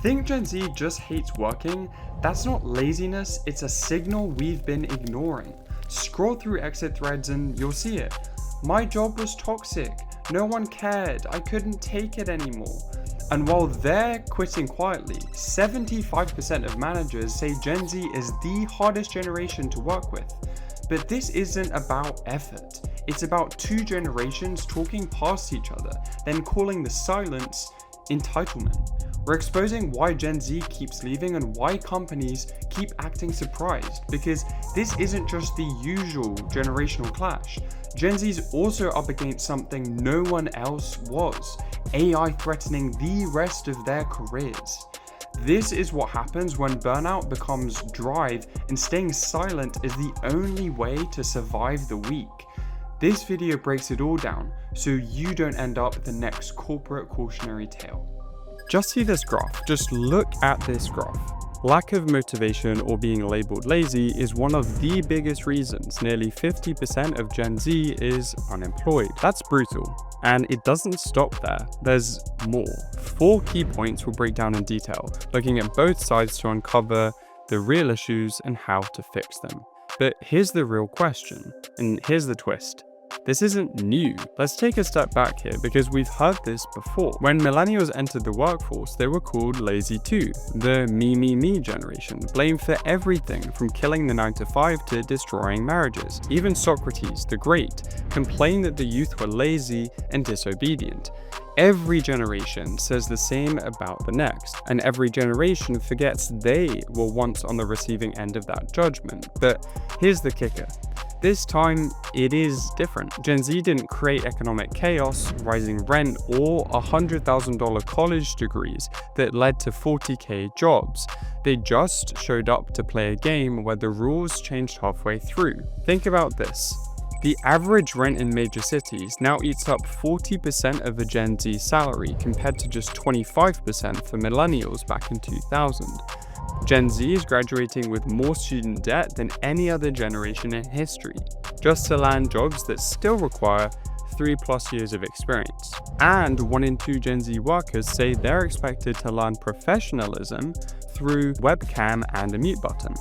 Think Gen Z just hates working? That's not laziness, it's a signal we've been ignoring. Scroll through exit threads and you'll see it. My job was toxic. No one cared. I couldn't take it anymore. And while they're quitting quietly, 75% of managers say Gen Z is the hardest generation to work with. But this isn't about effort. It's about two generations talking past each other, then calling the silence entitlement. We're exposing why Gen Z keeps leaving and why companies keep acting surprised, because this isn't just the usual generational clash. Gen Z's also up against something no one else was: AI threatening the rest of their careers. This is what happens when burnout becomes drive and staying silent is the only way to survive the week. This video breaks it all down so you don't end up the next corporate cautionary tale. Just see this graph, just look at this graph. Lack of motivation or being labeled lazy is one of the biggest reasons nearly 50% of Gen Z is unemployed. That's brutal. And it doesn't stop there, there's more. 4 key points we'll break down in detail, looking at both sides to uncover the real issues and how to fix them. But here's the real question, and here's the twist. This isn't new. Let's take a step back here because we've heard this before. When millennials entered the workforce, they were called lazy too, the me generation, blamed for everything from killing the 9-to-5 to destroying marriages. Even Socrates, the Great, complained that the youth were lazy and disobedient. Every generation says the same about the next, and every generation forgets they were once on the receiving end of that judgment. But here's the kicker. This time, it is different. Gen Z didn't create economic chaos, rising rent, or $100,000 college degrees that led to 40K jobs. They just showed up to play a game where the rules changed halfway through. Think about this. The average rent in major cities now eats up 40% of a Gen Z salary compared to just 25% for millennials back in 2000. Gen Z is graduating with more student debt than any other generation in history, just to land jobs that still require 3+ years of experience. And 1 in 2 Gen Z workers say they're expected to learn professionalism through webcam and a mute button.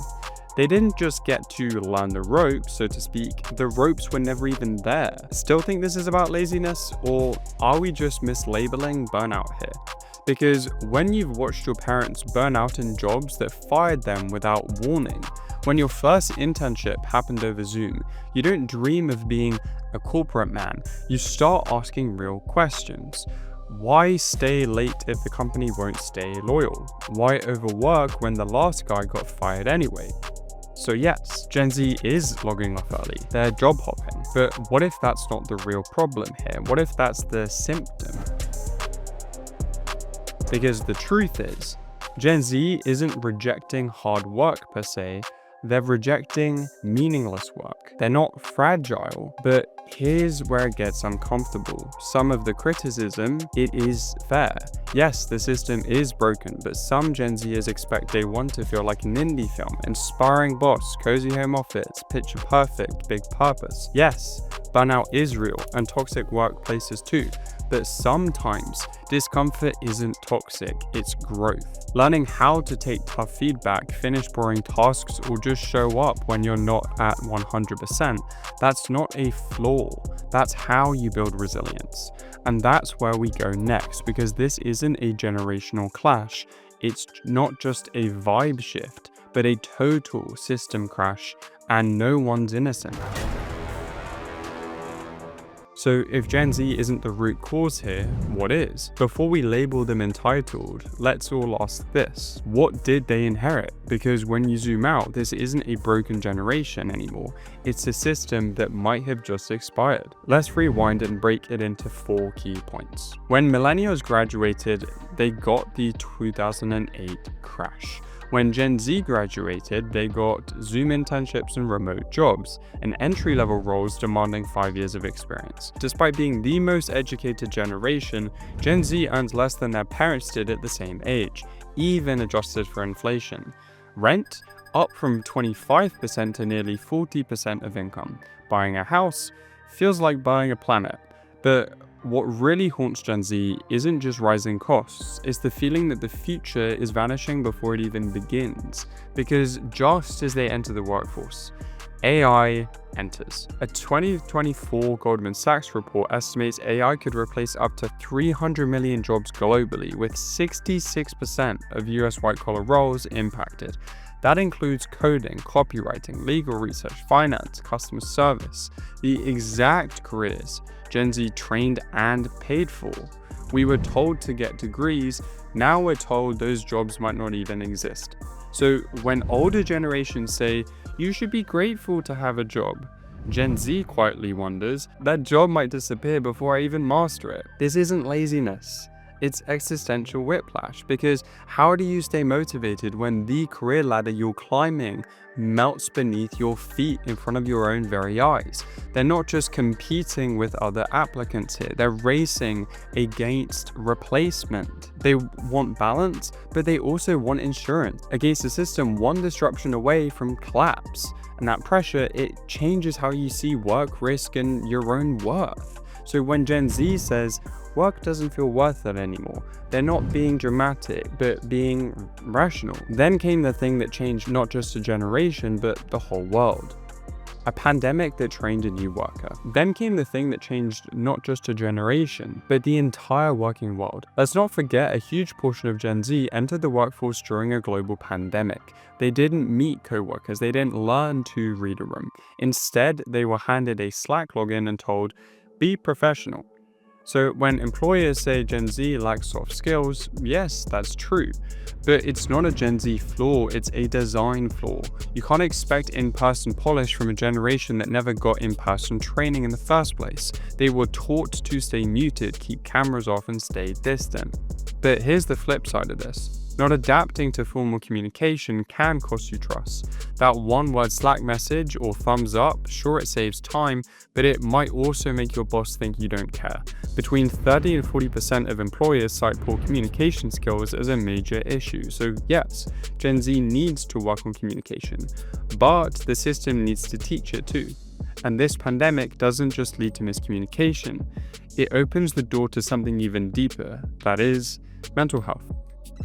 They didn't just get to learn the ropes, so to speak, the ropes were never even there. Still think this is about laziness, or are we just mislabeling burnout here? Because when you've watched your parents burn out in jobs that fired them without warning, when your first internship happened over Zoom, you don't dream of being a corporate man. You start asking real questions. Why stay late if the company won't stay loyal? Why overwork when the last guy got fired anyway? So yes, Gen Z is logging off early, they're job hopping, but what if that's not the real problem here? What if that's the symptom? Because the truth is, Gen Z isn't rejecting hard work per se, they're rejecting meaningless work. They're not fragile, but here's where it gets uncomfortable. Some of the criticism, it is fair. Yes, the system is broken, but some Gen Zers expect day one to feel like an indie film, inspiring boss, cozy home office, picture perfect, big purpose. Yes, burnout is real, and toxic workplaces too. But sometimes discomfort isn't toxic, it's growth. Learning how to take tough feedback, finish boring tasks, or just show up when you're not at 100%, that's not a flaw, that's how you build resilience. And that's where we go next, because this isn't a generational clash, it's not just a vibe shift, but a total system crash, and no one's innocent. So if Gen Z isn't the root cause here, what is? Before we label them entitled, let's all ask this: what did they inherit? Because when you zoom out, this isn't a broken generation anymore, it's a system that might have just expired. Let's rewind and break it into 4 key points. When millennials graduated, they got the 2008 crash. When Gen Z graduated, they got Zoom internships and remote jobs, and entry-level roles demanding 5 years of experience. Despite being the most educated generation, Gen Z earns less than their parents did at the same age, even adjusted for inflation. Rent, up from 25% to nearly 40% of income. Buying a house feels like buying a planet. But What really haunts Gen Z isn't just rising costs, it's the feeling that the future is vanishing before it even begins. Because just as they enter the workforce, AI enters. A 2024 Goldman Sachs report estimates AI could replace up to 300 million jobs globally, with 66% of US white-collar roles impacted. That includes coding, copywriting, legal research, finance, customer service, the exact careers Gen Z trained and paid for. We were told to get degrees, now we're told those jobs might not even exist. So when older generations say, you should be grateful to have a job, Gen Z quietly wonders, that job might disappear before I even master it. This isn't laziness. It's existential whiplash, because how do you stay motivated when the career ladder you're climbing melts beneath your feet in front of your own very eyes? They're not just competing with other applicants here, they're racing against replacement. They want balance, but they also want insurance against a system one disruption away from collapse. And that pressure, it changes how you see work, risk, and your own worth. So when Gen Z says, work doesn't feel worth it anymore, they're not being dramatic, but being rational. Then came the thing that changed not just a generation, but the whole world. A pandemic that trained a new worker. Then came the thing that changed not just a generation, but the entire working world. Let's not forget, a huge portion of Gen Z entered the workforce during a global pandemic. They didn't meet co-workers, they didn't learn to read a room. Instead, they were handed a Slack login and told, be professional. So when employers say Gen Z lacks soft skills, yes, that's true. But it's not a Gen Z flaw, it's a design flaw. You can't expect in-person polish from a generation that never got in-person training in the first place. They were taught to stay muted, keep cameras off, and stay distant. But here's the flip side of this. Not adapting to formal communication can cost you trust. That one-word Slack message or thumbs up, sure, it saves time, but it might also make your boss think you don't care. Between 30 and 40% of employers cite poor communication skills as a major issue. So yes, Gen Z needs to work on communication, but the system needs to teach it too. And this pandemic doesn't just lead to miscommunication, it opens the door to something even deeper, that is, mental health.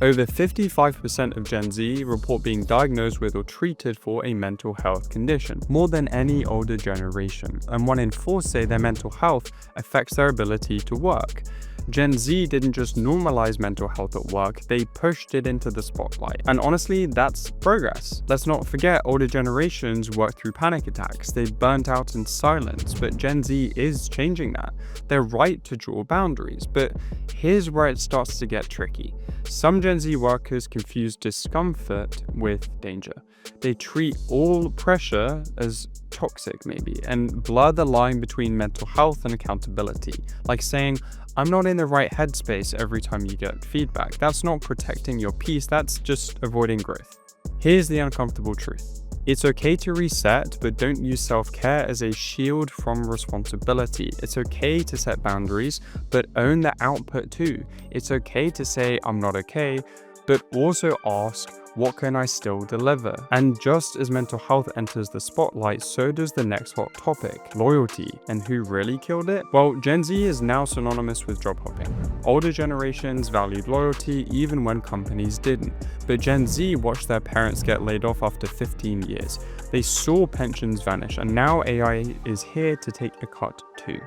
Over 55% of Gen Z report being diagnosed with or treated for a mental health condition, more than any older generation, and 1 in 4 say their mental health affects their ability to work. Gen Z didn't just normalize mental health at work, they pushed it into the spotlight. And honestly, that's progress. Let's not forget, older generations worked through panic attacks, they burnt out in silence, but Gen Z is changing that. They're right to draw boundaries, but here's where it starts to get tricky. Some Gen Z workers confuse discomfort with danger. They treat all pressure as toxic maybe, and blur the line between mental health and accountability, like saying, I'm not in the right headspace every time you get feedback. That's not protecting your peace, that's just avoiding growth. Here's the uncomfortable truth. It's okay to reset, but don't use self-care as a shield from responsibility. It's okay to set boundaries, but own the output too. It's okay to say, I'm not okay, but also ask, what can I still deliver? And just as mental health enters the spotlight, so does the next hot topic, loyalty. And who really killed it? Well, Gen Z is now synonymous with job hopping. Older generations valued loyalty even when companies didn't. But Gen Z watched their parents get laid off after 15 years. They saw pensions vanish, and now AI is here to take a cut too.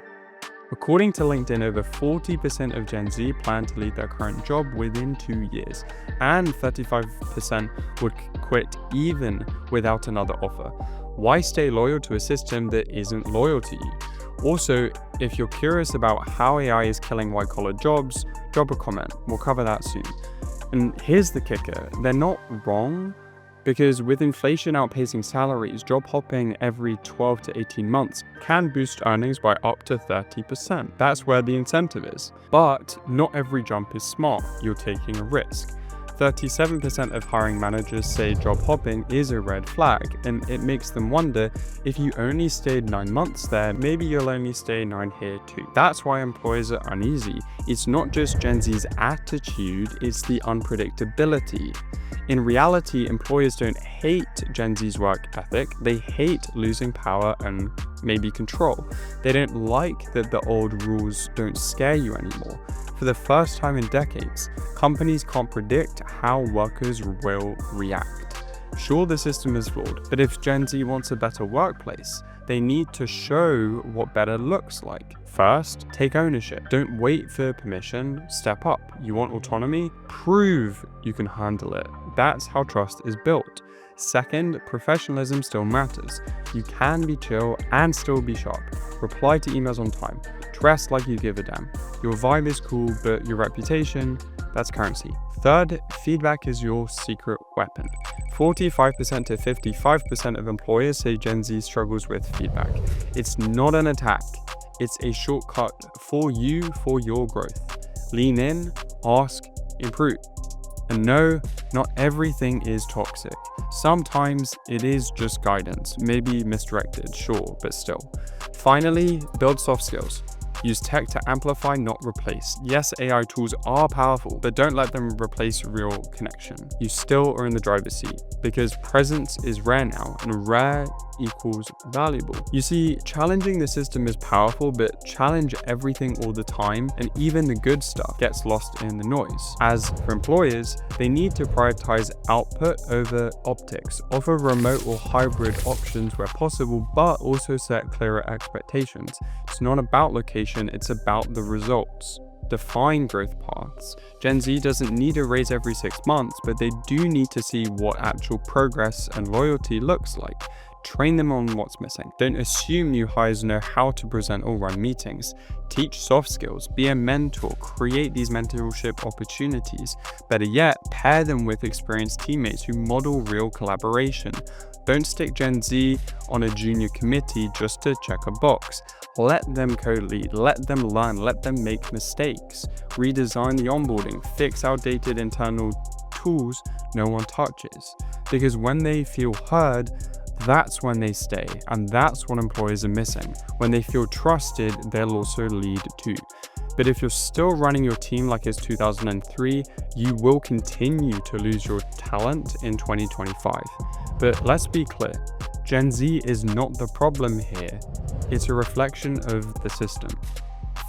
According to LinkedIn, over 40% of Gen Z plan to leave their current job within 2 years, and 35% would quit even without another offer. Why stay loyal to a system that isn't loyal to you? Also, if you're curious about how AI is killing white-collar jobs, drop a comment. We'll cover that soon. And here's the kicker, they're not wrong. Because with inflation outpacing salaries, job hopping every 12 to 18 months can boost earnings by up to 30%. That's where the incentive is. But not every jump is smart, you're taking a risk. 37% of hiring managers say job hopping is a red flag, and it makes them wonder, if you only stayed 9 months there, maybe you'll only stay 9 here too. That's why employers are uneasy. It's not just Gen Z's attitude, it's the unpredictability. In reality, employers don't hate Gen Z's work ethic, they hate losing power and maybe control. They don't like that the old rules don't scare you anymore. For the first time in decades, companies can't predict how workers will react. Sure, the system is flawed, but if Gen Z wants a better workplace, they need to show what better looks like. First, take ownership. Don't wait for permission, step up. You want autonomy? Prove you can handle it. That's how trust is built. Second, professionalism still matters. You can be chill and still be sharp. Reply to emails on time. Dress like you give a damn. Your vibe is cool, but your reputation, that's currency. Third, feedback is your secret weapon. 45% to 55% of employers say Gen Z struggles with feedback. It's not an attack. It's a shortcut for you, for your growth. Lean in, ask, improve. And no, not everything is toxic. Sometimes it is just guidance, maybe misdirected, sure, but still. Finally, build soft skills. Use tech to amplify, not replace. Yes, AI tools are powerful, but don't let them replace real connection. You still are in the driver's seat because presence is rare now, and rare equals valuable. You see, challenging the system is powerful, but challenge everything all the time, and even the good stuff gets lost in the noise. As for employers, they need to prioritize output over optics, offer remote or hybrid options where possible, but also set clearer expectations. It's not about location, it's about the results. Define growth paths. Gen Z doesn't need a raise every 6 months, but they do need to see what actual progress and loyalty looks like. Train them on what's missing. Don't assume new hires know how to present or run meetings. Teach soft skills, be a mentor, create these mentorship opportunities. Better yet, pair them with experienced teammates who model real collaboration. Don't stick Gen Z on a junior committee just to check a box. Let them co-lead, let them learn, let them make mistakes. Redesign the onboarding, fix outdated internal tools no one touches. Because when they feel heard, that's when they stay, and that's what employers are missing. When they feel trusted, they'll also lead too. But if you're still running your team like it's 2003, you will continue to lose your talent in 2025. But let's be clear, Gen Z is not the problem here. It's a reflection of the system.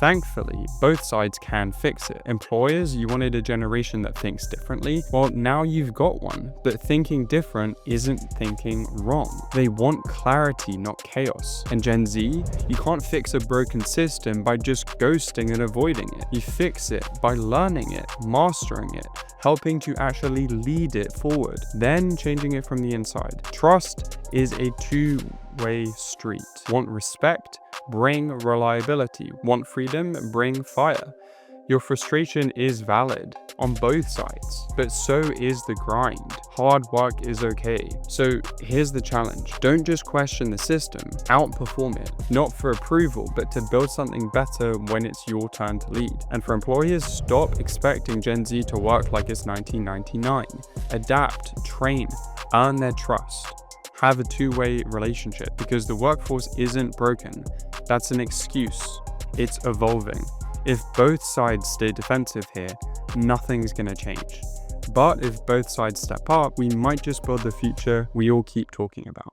Thankfully, both sides can fix it. Employers, you wanted a generation that thinks differently. Well, now you've got one. But thinking different isn't thinking wrong. They want clarity, not chaos. And Gen Z, you can't fix a broken system by just ghosting and avoiding it. You fix it by learning it, mastering it, helping to actually lead it forward, then changing it from the inside. Trust is a two-way street. Want respect? Bring reliability. Want freedom? Bring fire. Your frustration is valid on both sides, but so is the grind. Hard work is okay. So here's the challenge. Don't just question the system, outperform it. Not for approval, but to build something better when it's your turn to lead. And for employers, stop expecting Gen Z to work like it's 1999. Adapt, train, earn their trust. Have a two-way relationship because the workforce isn't broken. That's an excuse. It's evolving. If both sides stay defensive here, nothing's gonna change. But if both sides step up, we might just build the future we all keep talking about.